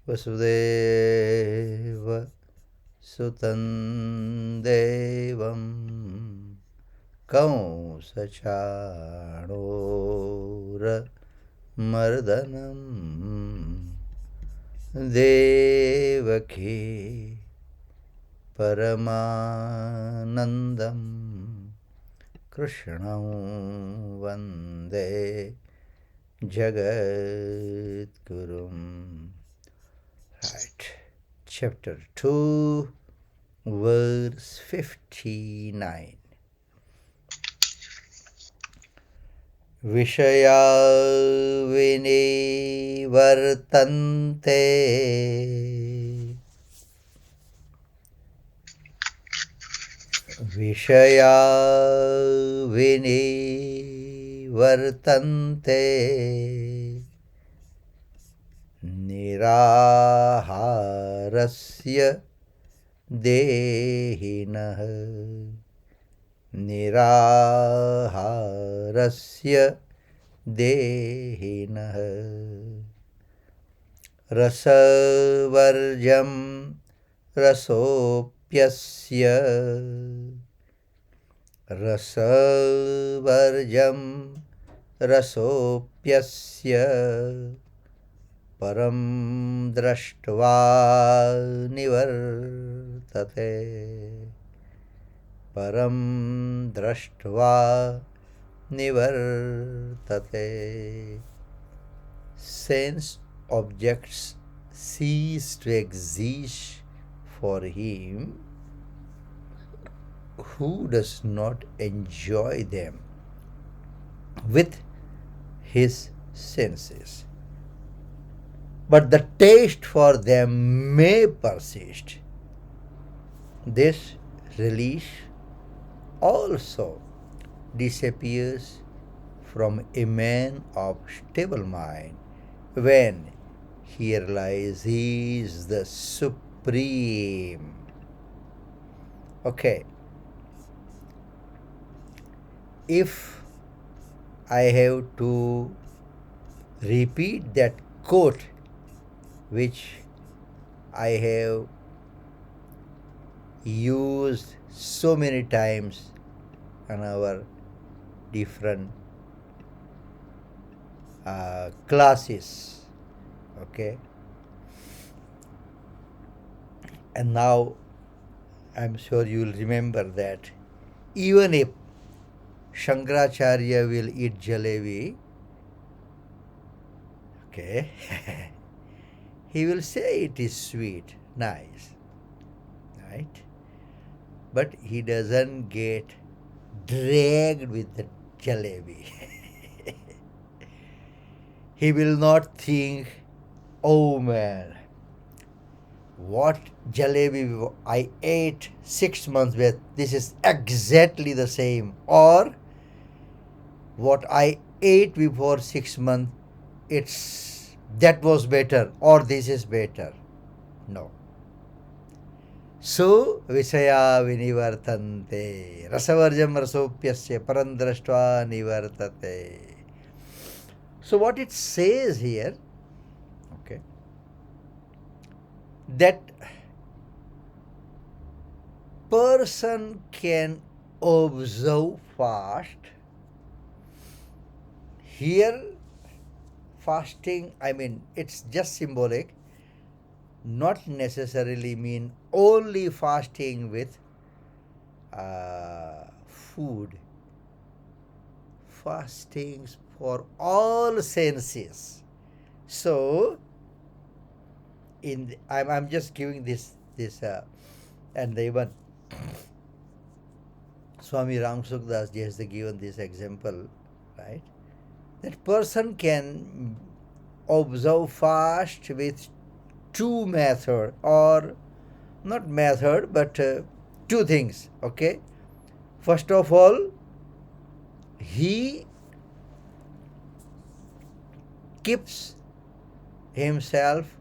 Vasudeva Sutan Devam Kausachanora Mardanam Devaki Paramanandam Krishnam Vande Jagat Gurum. Right. Chapter 2, verse 59. Vishaya Vinivartante Vishaya Vinivartante Niraharasya Dehinah Niraharasya Dehinah Rasavarjam Rasopyasya Rasavarjam Rasopyasya Param Drashtva Nivartate Param Drashtva Nivartate. Sense objects cease to exist for him who does not enjoy them with his senses. But the taste for them may persist. This relish also disappears from a man of stable mind when he realizes he is the supreme. Okay. If I have to repeat that quote which I have used so many times in our different classes, okay, and now I'm sure you will remember that even if Shankaracharya will eat jalebi, okay, he will say it is sweet, nice, right? But he doesn't get dragged with the jalebi. He will not think, oh man, what jalebi I ate 6 months with, this is exactly the same. Or what I ate before 6 months, that was better, or this is better. No. So Visaya Vinivartante Rasavarjam Rasopyasya Parandraštva Nivartate. So what it says here, okay, that person can observe fast. Here fasting, I mean, it's just symbolic, not necessarily mean only fasting with food. Fastings for all senses. So I'm just giving this and even Swami Ramsukdas ji has given this example, right? That person can observe fast with two method, or not method, but two things, okay? First of all, he keeps himself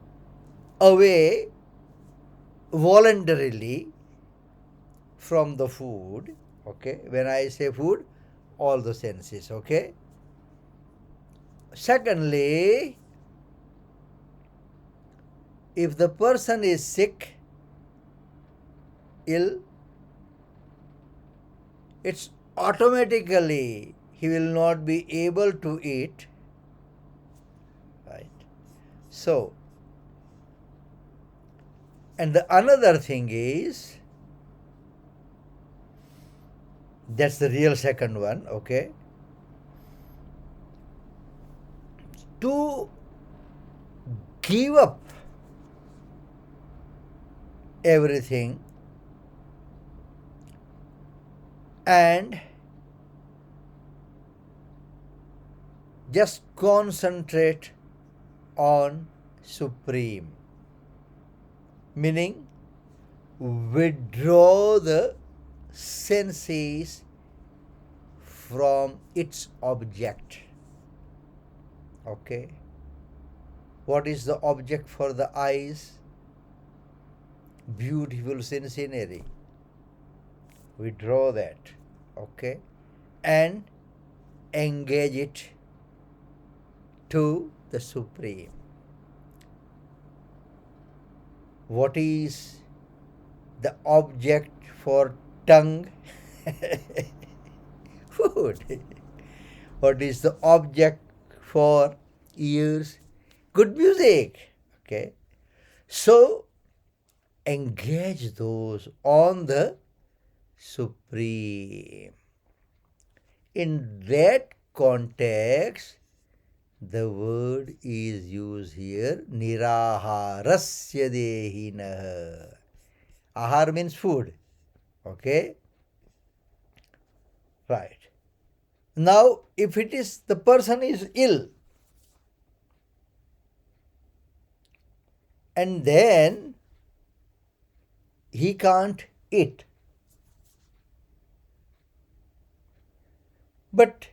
away voluntarily from the food, okay? When I say food, all the senses, okay? Secondly, if the person is sick, ill, it's automatically he will not be able to eat, right? So, and the another thing is, that's the real second one, okay? To give up everything and just concentrate on Supreme, meaning withdraw the senses from its object. Okay, what is the object for the eyes? Beautiful scenery. Withdraw that, okay, and engage it to the Supreme. What is the object for tongue? Food. What is the object for ears? Good music. Okay. So engage those on the Supreme. In that context, the word is used here, niraharasya dehinah. Ahar means food. Okay? Right. Now, if it is the person is ill, and then he can't eat, but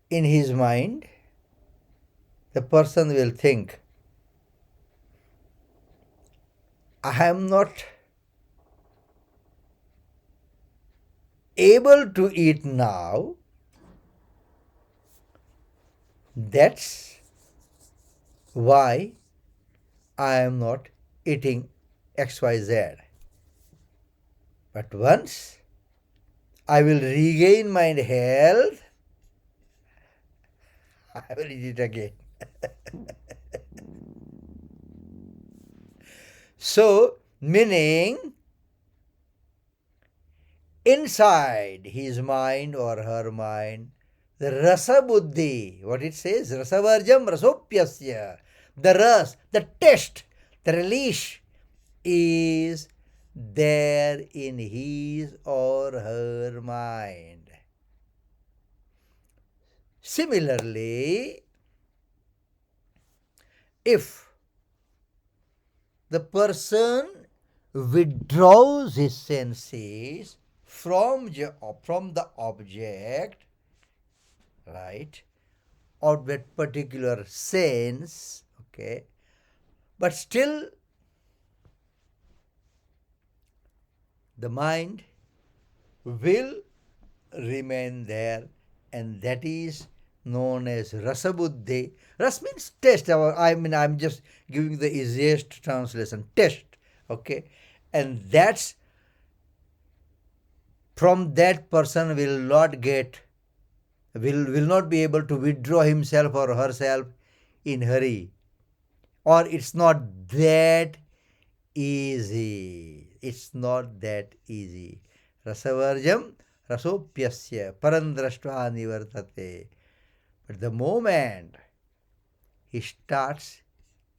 in his mind, the person will think, I am not able to eat now. That's why I am not eating XYZ. But once I will regain my health, I will eat it again. So, meaning inside his mind or her mind, the rasa buddhi, what it says, rasavarjam rasopyasya, the ras, the taste, the relish is there in his or her mind. Similarly, if the person withdraws his senses from the object, right, or that particular sense, okay, but still the mind will remain there, and that is known as rasabuddhi. Ras means taste. I'm just giving the easiest translation, taste, okay, and that's from that person will not be able to withdraw himself or herself in hurry, or it's not that easy. It's not that easy. Rasavarjam rasopyasya parandraštva nivartate. But the moment he starts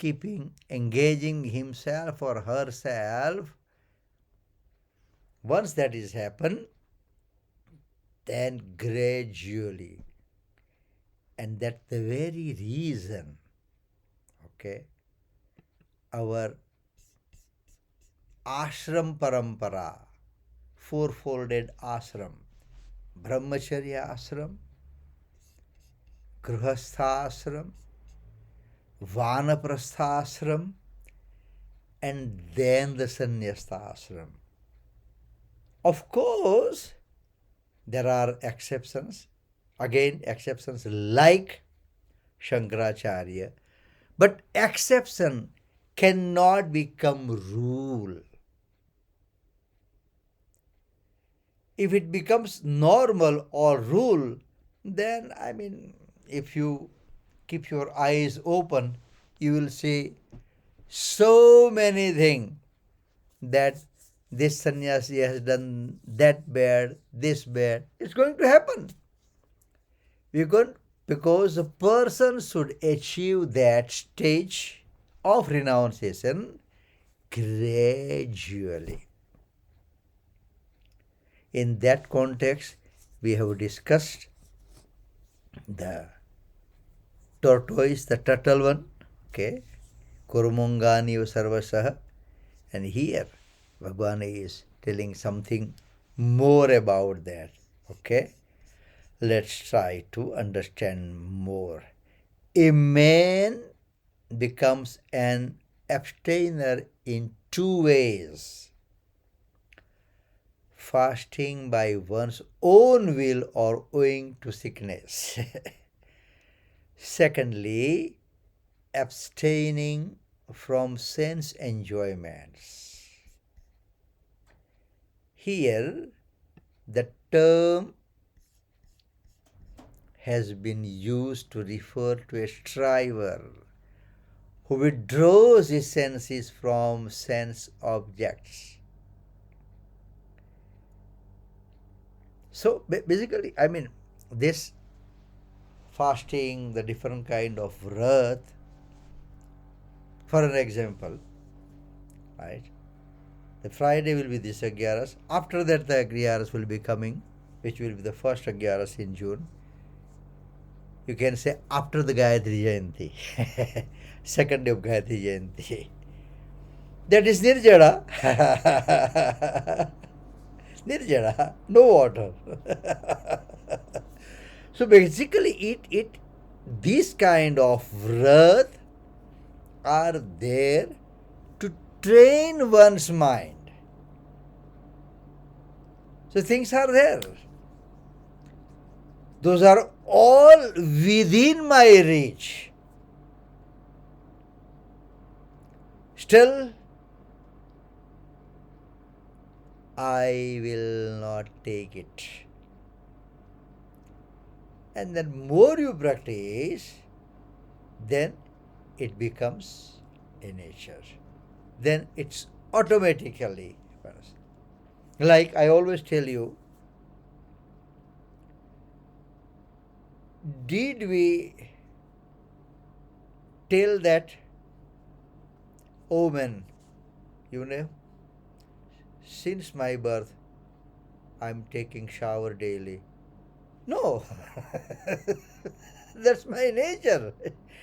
engaging himself or herself, once that is happened, then gradually, and that's the very reason, okay, our ashram parampara, fourfolded ashram, brahmacharya ashram, grihastha ashram, vanaprastha ashram, and then the sannyasta ashram. Of course, there are exceptions. Again, exceptions like Shankaracharya. But exception cannot become rule. If it becomes normal or rule, then if you keep your eyes open, you will see so many things that this sannyasi has done that bad, this bad. It's going to happen. Because a person should achieve that stage of renunciation gradually. In that context, we have discussed the tortoise, the turtle one, okay, Kurumangani Sarvasaha, and here Bhagwan is telling something more about that, okay. Let's try to understand more. A man becomes an abstainer in two ways: fasting by one's own will or owing to sickness. Secondly, abstaining from sense enjoyments. Here, the term has been used to refer to a striver who withdraws his senses from sense objects. So basically, this fasting, the different kind of wrath, for an example, right? The Friday will be this Agyaras. After that, the Agyaras will be coming, which will be the first Agyaras in June. You can say after the Gayatri Jayanti, second day of Gayatri Jayanti. That is Nirjara. Nirjara, no water. So basically, these kind of wrath are there to train one's mind. So things are there. Those are all within my reach. Still, I will not take it. And then more you practice, then it becomes a nature. Then it's automatically. Like I always tell you, did we tell that, oh man, since my birth, I'm taking shower daily? No. That's my nature.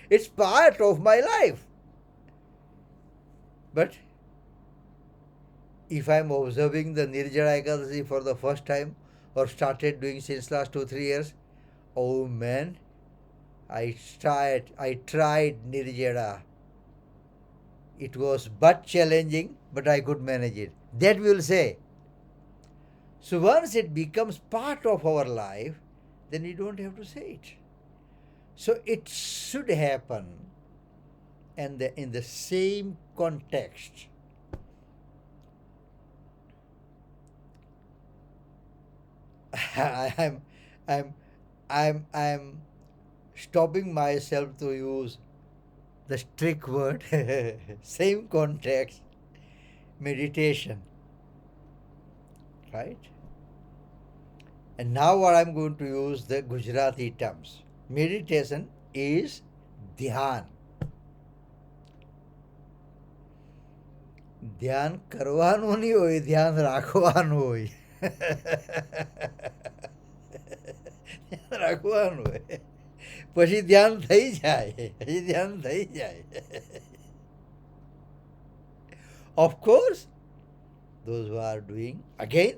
It's part of my life. But if I'm observing the Nirjala Ekadasi for the first time or started doing since last 2-3 years, oh man, I tried Nirjala. It was but challenging, but I could manage it. That we will say. So once it becomes part of our life, then you don't have to say it. So it should happen in the same context. I'm stopping myself to use the strict word, same context, meditation, right? And now what I'm going to use the Gujarati terms. Meditation is dhyan. ધ્યાન કરવાનું નહીં હોય, ધ્યાન રાખવાનું હોય. ધ્યાન રાખવાનું હોય, પછી ધ્યાન થઈ જાય, પછી ધ્યાન થઈ જાય. Of course, those who are doing, again,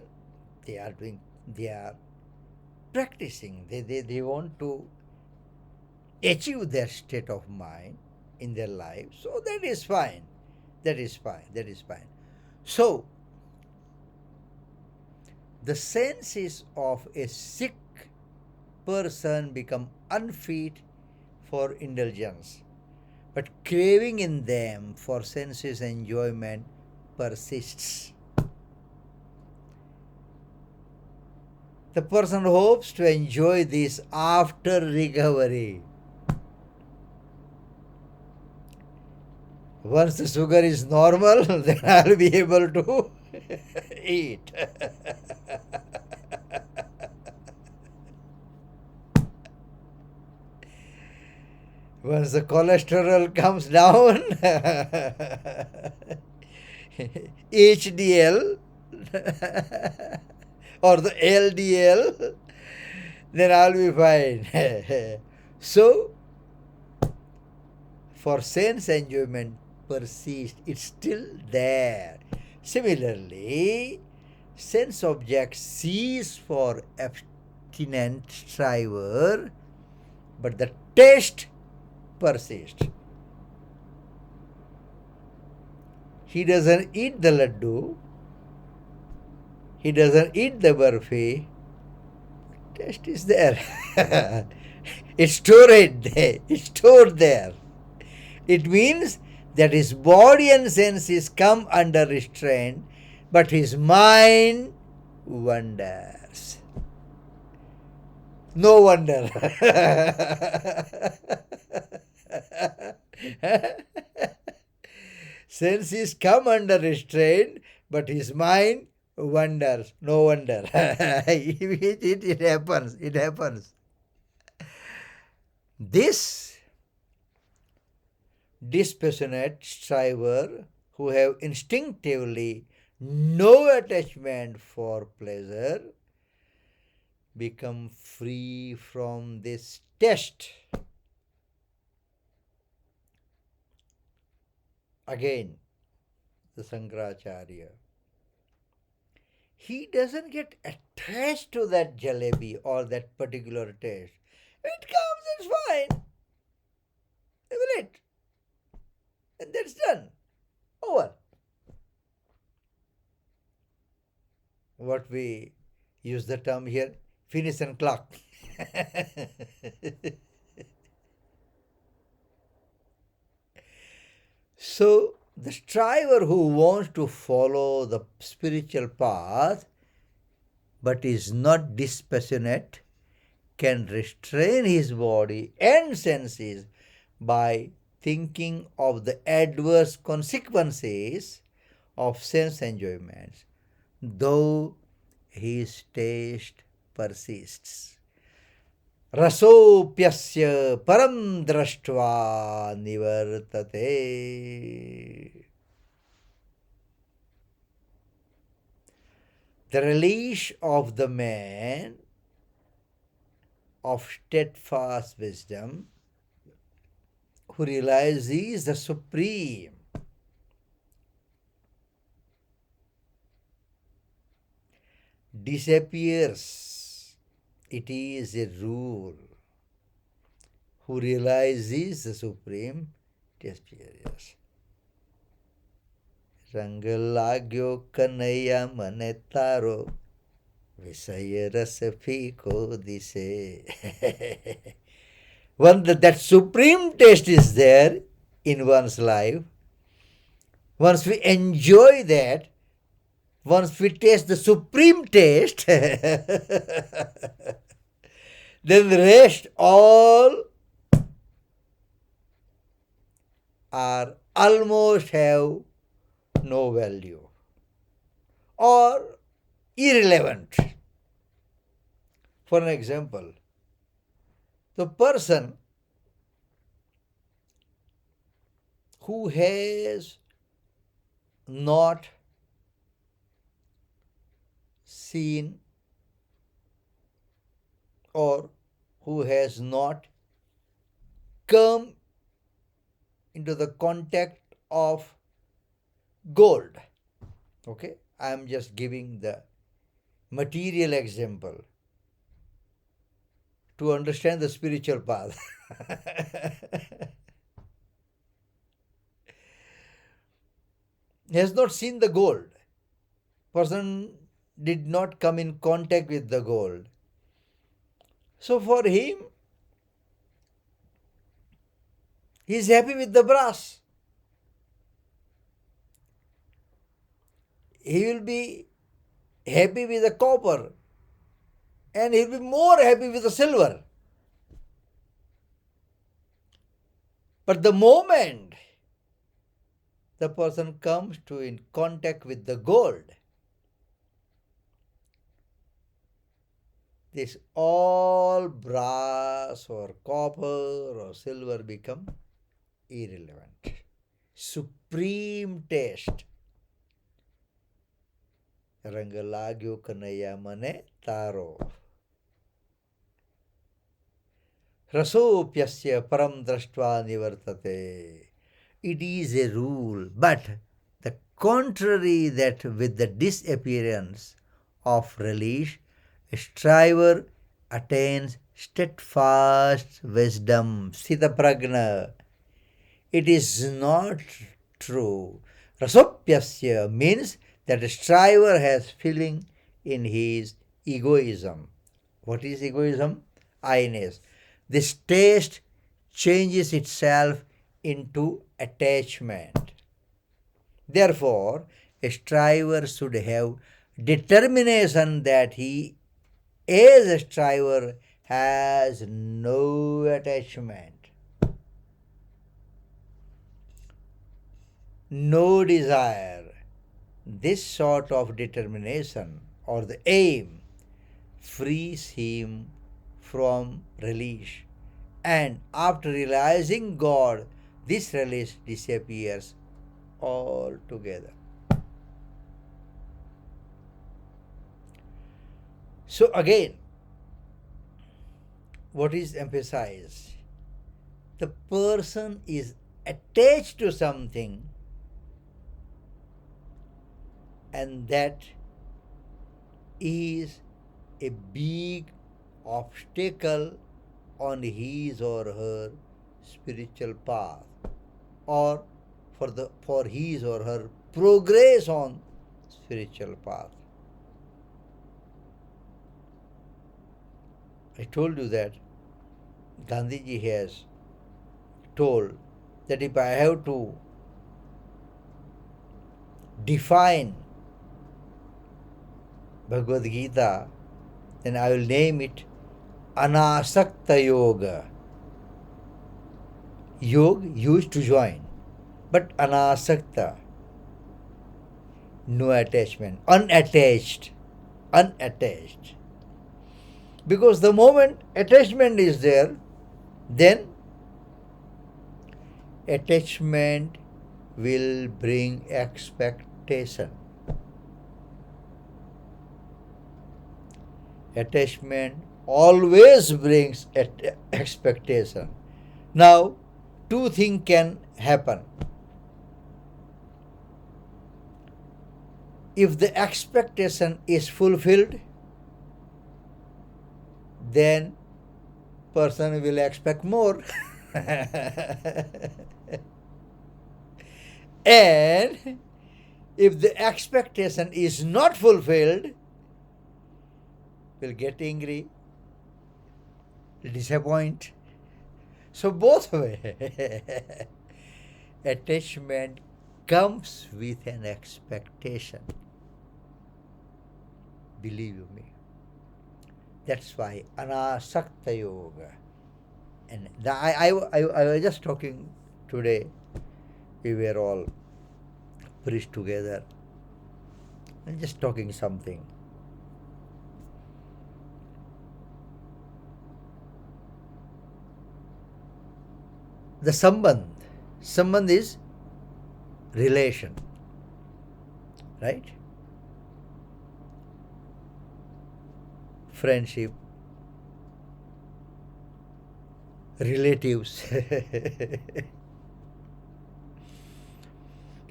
they are practicing. They want to achieve their state of mind in their life. So that is fine. That is fine. So, the senses of a sick person become unfit for indulgence. but craving in them for senses enjoyment persists. The person hopes to enjoy this after recovery. Once the sugar is normal, then I'll be able to eat. Once the cholesterol comes down, HDL or the LDL, then I'll be fine. So, for sense enjoyment persists, it's still there. Similarly, sense objects cease for abstinent striver, but the taste persists. He doesn't eat the laddu, he doesn't eat the burfi, taste is there. It's stored there. It's stored there. It means that his body and senses come under restraint, but his mind wanders. No wonder. Senses come under restraint, but his mind wanders. No wonder. It happens. It happens. This dispassionate striver who have instinctively no attachment for pleasure become free from this test. Again, the Sankaracharya. He doesn't get attached to that jalebi or that particular taste. It comes, it's fine. They will eat. And that's done. Over. What we use the term here, finish and clock. So, the striver who wants to follow the spiritual path but is not dispassionate can restrain his body and senses by thinking of the adverse consequences of sense enjoyments, though his taste persists. Rasopyasya param drashtva nivartate. The relish of the man of steadfast wisdom who realizes he is the supreme disappears. It is a rule. Who realizes the supreme disappears. Rang lagyo kanaya mane taro visaya rasa phiko dise. When that supreme taste is there in one's life, once we enjoy that, once we taste the supreme taste, then the rest all are almost have no value or irrelevant. For an example, the person who has not seen or who has not come into the contact of gold. Okay, I am just giving the material example to understand the spiritual path. He has not seen the gold. Person did not come in contact with the gold. So for him, He is happy with the brass. He will be happy with the copper, and he will be more happy with the silver. But the moment the person comes to in contact with the gold, this all brass or copper or silver become irrelevant. Supreme taste. रंग लाग्यो कन्हैया मने तारो रसोप्यस्य param drashtva nivartate. It is a rule, but the contrary that with the disappearance of relish, a striver attains steadfast wisdom, sthita pragna. It is not true. Rasopyasya means that a striver has feeling in his egoism. What is egoism? I-ness. This taste changes itself into attachment. Therefore, a striver should have determination that he, as a striver, has no attachment, no desire. This sort of determination or the aim frees him from relish, and after realizing God, this relish disappears altogether. So again, what is emphasized? The person is attached to something, and that is a big obstacle on his or her spiritual path, or for his or her progress on spiritual path. I told you that Gandhiji has told that if I have to define Bhagavad Gita, then I will name it Anasakta Yoga. Yoga used to join, but Anasakta, no attachment, unattached. Because the moment attachment is there, then attachment will bring expectation. Attachment always brings expectation. Now, two things can happen. If the expectation is fulfilled, then person will expect more. And if the expectation is not fulfilled, will get angry, disappoint. So both way, attachment comes with an expectation. Believe you me. That's why Anasakta Yoga. And I was just talking today. We were all priests together and just talking something. The sambandh is relation, right? Friendship, relatives.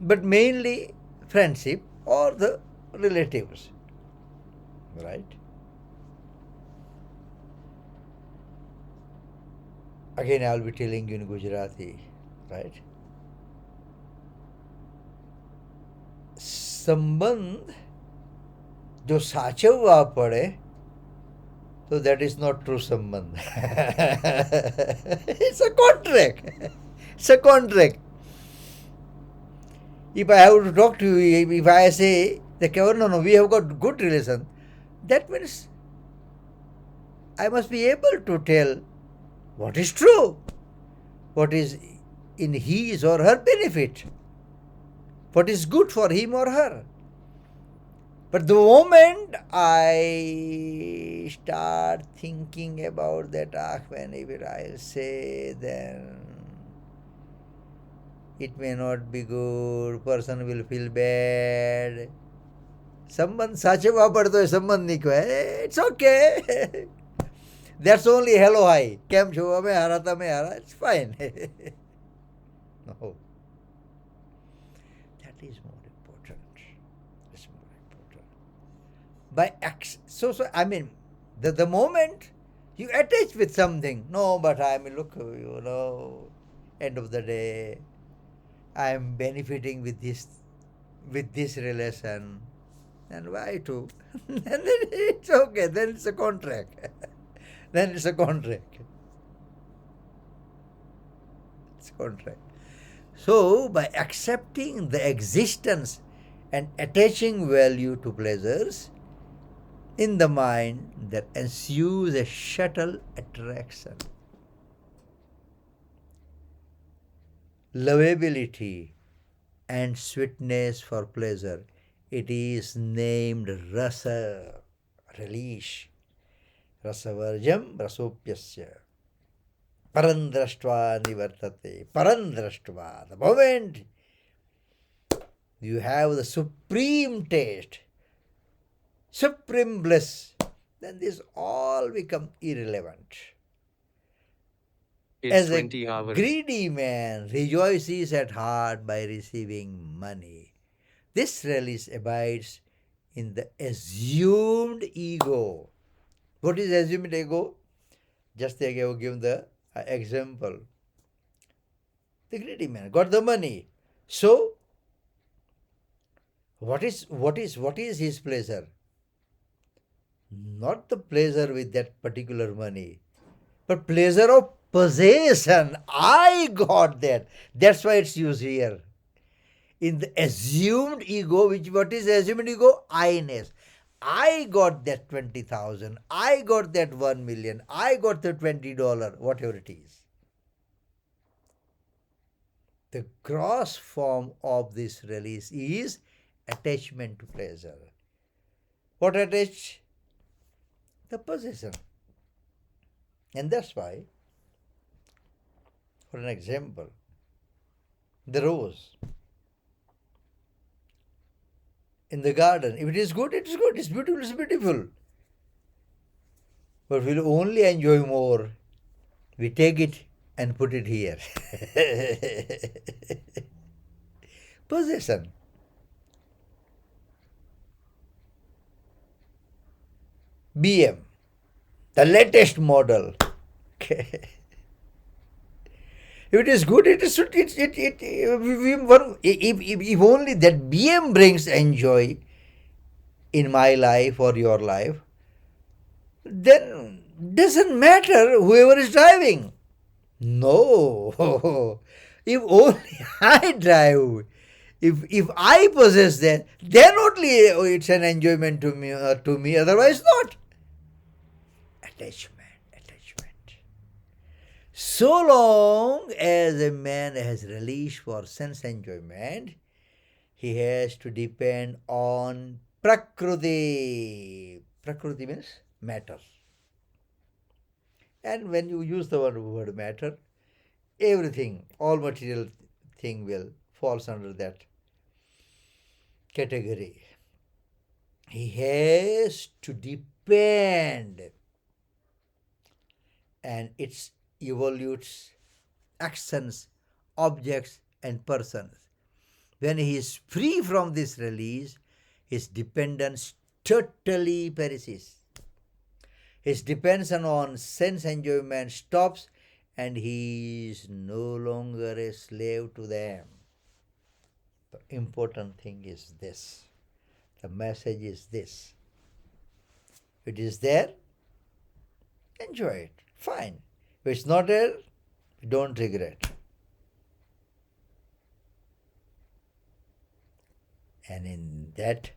But mainly friendship or the relatives, right? Again, I will be telling you in Gujarati, right? संबंध जो साचववा पड़े so that is not true संबंध. It's a contract. It's a contract. If I have to talk to you, if I say, no, we have got good relation, that means I must be able to tell what is true, what is in his or her benefit, what is good for him or her. But the moment I start thinking about that, whenever I'll say, then it may not be good, person will feel bad. संबंध साचेवा પડતો હોય સંબંધ નહીં કહેવાય. It's okay. That's only hello hi. કેમ છો અમે હારા તમે હારા. It's fine. No. That is more important. That's more important. I mean, the moment you attach with something, no, but I mean, look, end of the day, I am benefiting with this relation. And why to? And then it's okay. Then it's a contract. Then it's a contract. It's a contract. So, by accepting the existence and attaching value to pleasures, in the mind there ensues a subtle attraction, lovability, and sweetness for pleasure. It is named rasa, relish. Rasavarjam rasopyasya. Parandraštva nivartate. Parandraštva. The moment you have the supreme taste, supreme bliss, then this all become irrelevant. As a greedy man rejoices at heart by receiving money, this relish abides in the assumed ego. What is assumed ego? Just I have given the example. The greedy man got the money. So, what is his pleasure? Not the pleasure with that particular money, but pleasure of possession. I got that. That's why it's used here. In the assumed ego, what is assumed ego? I-ness. I got that 20,000. I got that 1 million. I got the $20, whatever it is. The gross form of this release is attachment to pleasure. What attach? The possession. And that's why, for an example, the rose in the garden, if it is good, it is good. It's beautiful, it's beautiful. But we'll only enjoy more. We take it and put it here. Possession. BM, the latest model. If it is good, if only that BM brings enjoy in my life or your life, then doesn't matter whoever is driving. No. If only I drive, if I possess that, then only it's an enjoyment to me, otherwise not. Attachment. So long as a man has relish for sense enjoyment, he has to depend on prakriti. Prakriti means matter. And when you use the word matter, everything, all material thing falls under that category. He has to depend, and it evolutes actions, objects, and persons. When he is free from this release, his dependence totally perishes. His dependence on sense enjoyment stops, and he is no longer a slave to them. The important thing is this. The message is this. It is there, enjoy it, fine. If it's not there, don't regret. And in that,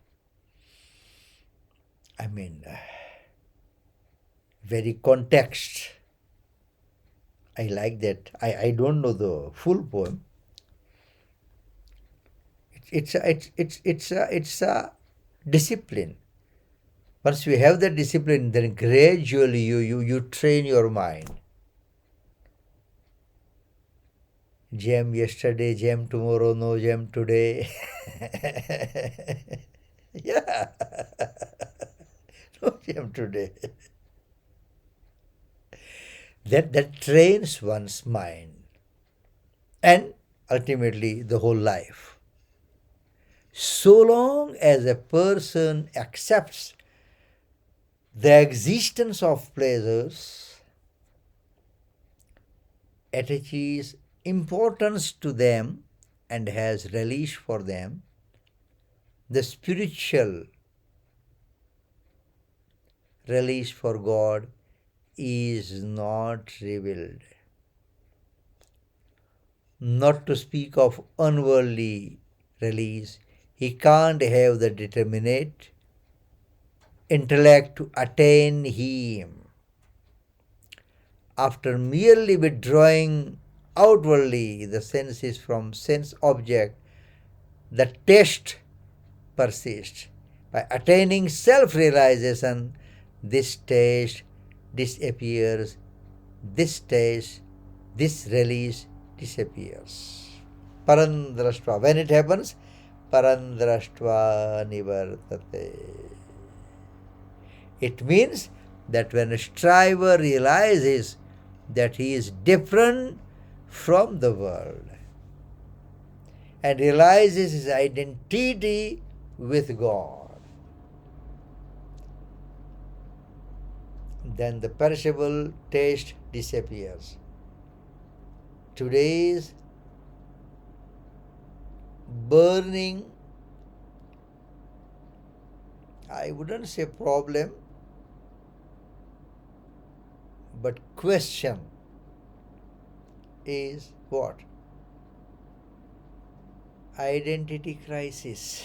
I mean, very context, I like that. I don't know the full poem. It's a discipline. Once you have that discipline, then gradually you train your mind. Jam yesterday, jam tomorrow, no jam today. Yeah, no jam today. That trains one's mind and ultimately the whole life. So long as a person accepts the existence of pleasures, attaches importance to them, and has relish for them, the spiritual relish for God is not revealed. Not to speak of unworldly release, he can't have the determinate intellect to attain him. After merely withdrawing outwardly the senses from sense object, the taste persists. By attaining self-realization, this taste disappears, this taste, this release disappears. Parandraštva. When it happens, Parandraštva nivartate. It means that when a striver realizes that he is different from the world and realizes his identity with God, then the perishable taste disappears. Today's burning, I wouldn't say problem, but question is what? Identity crisis.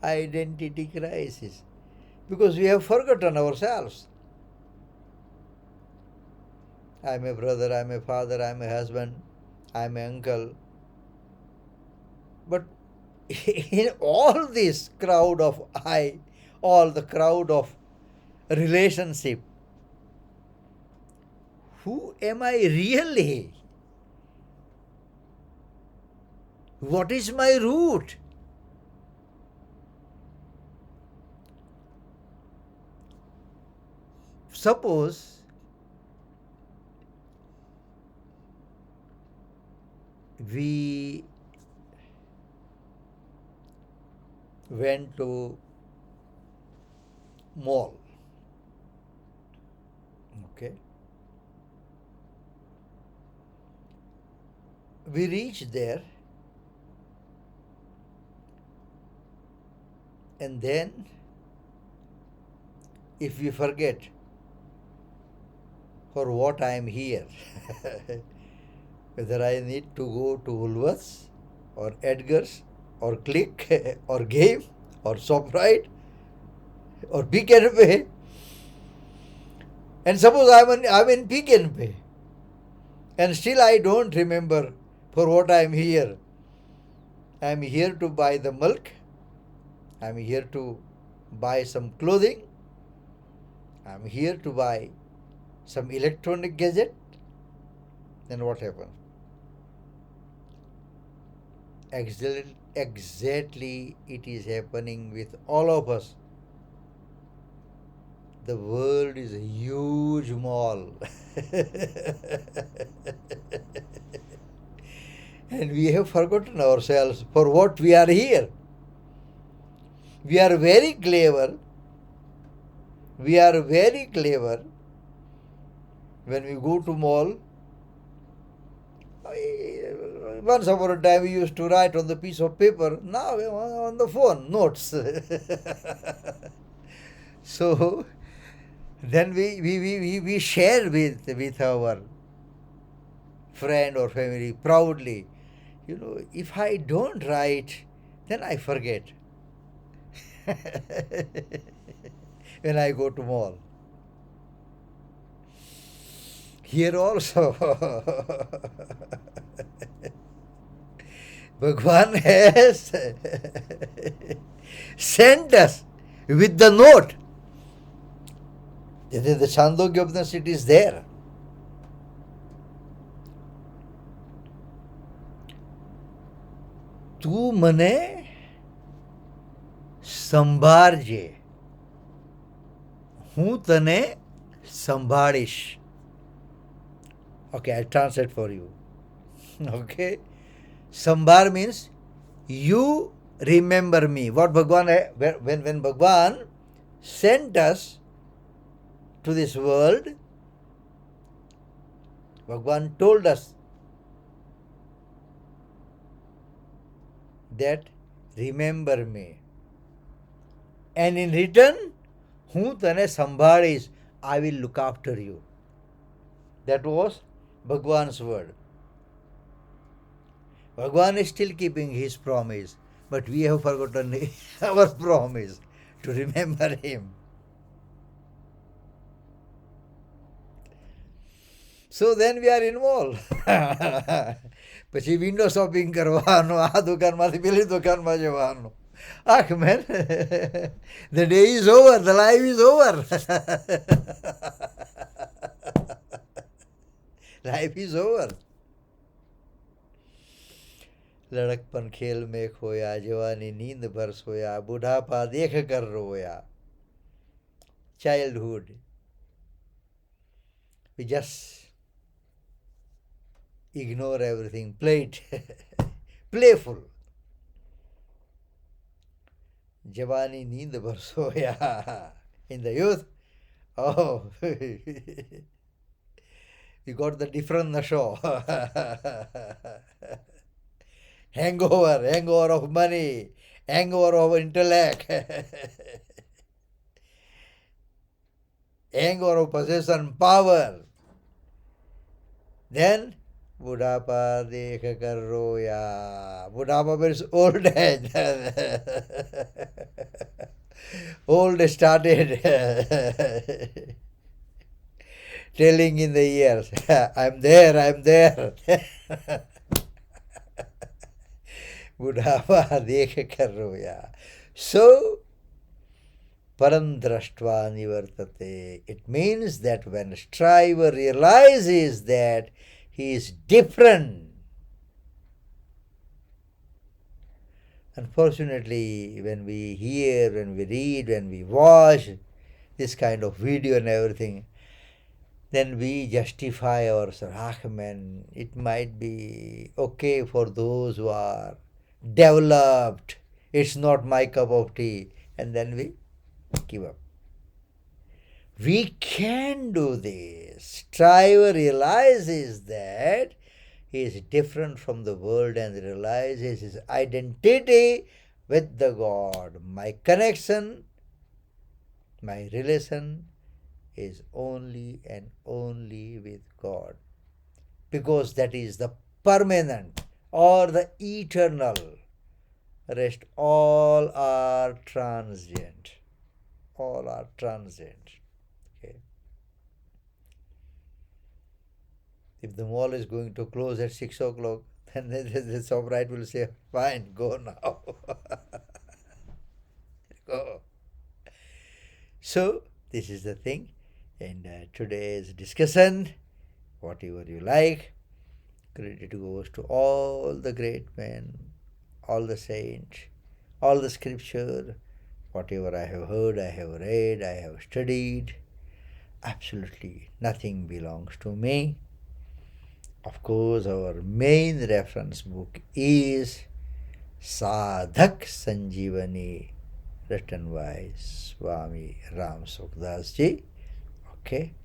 Identity crisis. Because we have forgotten ourselves. I'm a brother, I'm a father, I'm a husband, I'm an uncle. But in all this crowd of I, all the crowd of relationship, who am I really? What is my root? Suppose we went to mall, okay, we reach there, and then if we forget for what I am here, whether I need to go to Woolworths or Edgar's or Click or Game or ShopRite or Pick and Pay, and suppose I'm in Pick and Pay, and still I don't remember for what I am here. I am here to buy the milk, I am here to buy some clothing, I am here to buy some electronic gadget. Then what happens? Exactly it is happening with all of us. The world is a huge mall. And we have forgotten ourselves for what we are here. We are very clever. We are very clever. When we go to mall, once upon a time we used to write on the piece of paper, now on the phone, notes. So then we share with our friend or family proudly. If I don't write, then I forget when I go to mall. Here also, Bhagwan has sent us with the note. The Chandogya Upanishad is there. તું મને સંભાળજે, હું તને સંભાળીશ. Okay, I'll translate for you. Okay, Sambhar means you remember me. What Bhagwan, when Bhagwan sent us to this world, Bhagwan told us that remember me, and in return, હું તને સંભાળીશ, I will look after you. That was Bhagwan's word. Bhagwan is still keeping his promise, but we have forgotten our promise to remember him. So then we are involved. પછી window shopping કરવાનું, આ દુકાનમાંથી પેલી દુકાનમાં જવાનું. Man, the day is over, the life is over. Life is over. लड़कपन खेल में खोया, जवानी नींद भर सोया, बुढ़ापा देख कर रोया. Childhood, we just ignore everything, played, playful. Jawani neend bhar soya. In the youth, oh, we got the different nasho. Hangover of money, hangover of intellect, hangover of possession, power. Then बुढ़ापा देख कर रोया. बुढ़ापा means old age. Old started telling in the ears, I'm there. बुढ़ापा देख कर रोया. So, parandraštva nivartate. It means that when striver realizes that he is different. Unfortunately, when we hear, when we read, when we watch this kind of video and everything, then we justify ourselves. Man, it might be okay for those who are developed. It's not my cup of tea. And then we give up. We can do this. Striver realizes that he is different from the world and realizes his identity with the God. My connection, my relation is only and only with God. Because that is the permanent or the eternal. Rest all are transient. All are transient. If the mall is going to close at 6 o'clock, then the shopwright will say, fine, go now. Go. So, this is the thing. And today's discussion, whatever you like, credit goes to all the great men, all the saints, all the scripture, whatever I have heard, I have read, I have studied. Absolutely nothing belongs to me. Of course, our main reference book is Sadhak Sanjeevani, written by Swami Ram Sukdas ji. Okay,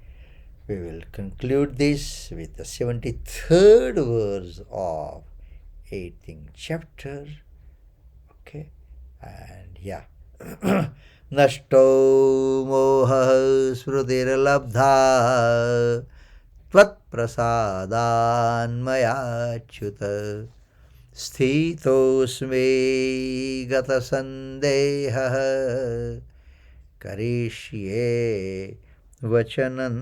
we will conclude this with the 73rd verse of 18th chapter. Okay, and yeah. Nashto moha smrutirlabdha त्वत्प्रसादान्मयाच्युत स्थितोऽस्मि गतसन्देहः करिष्ये वचनं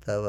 तव।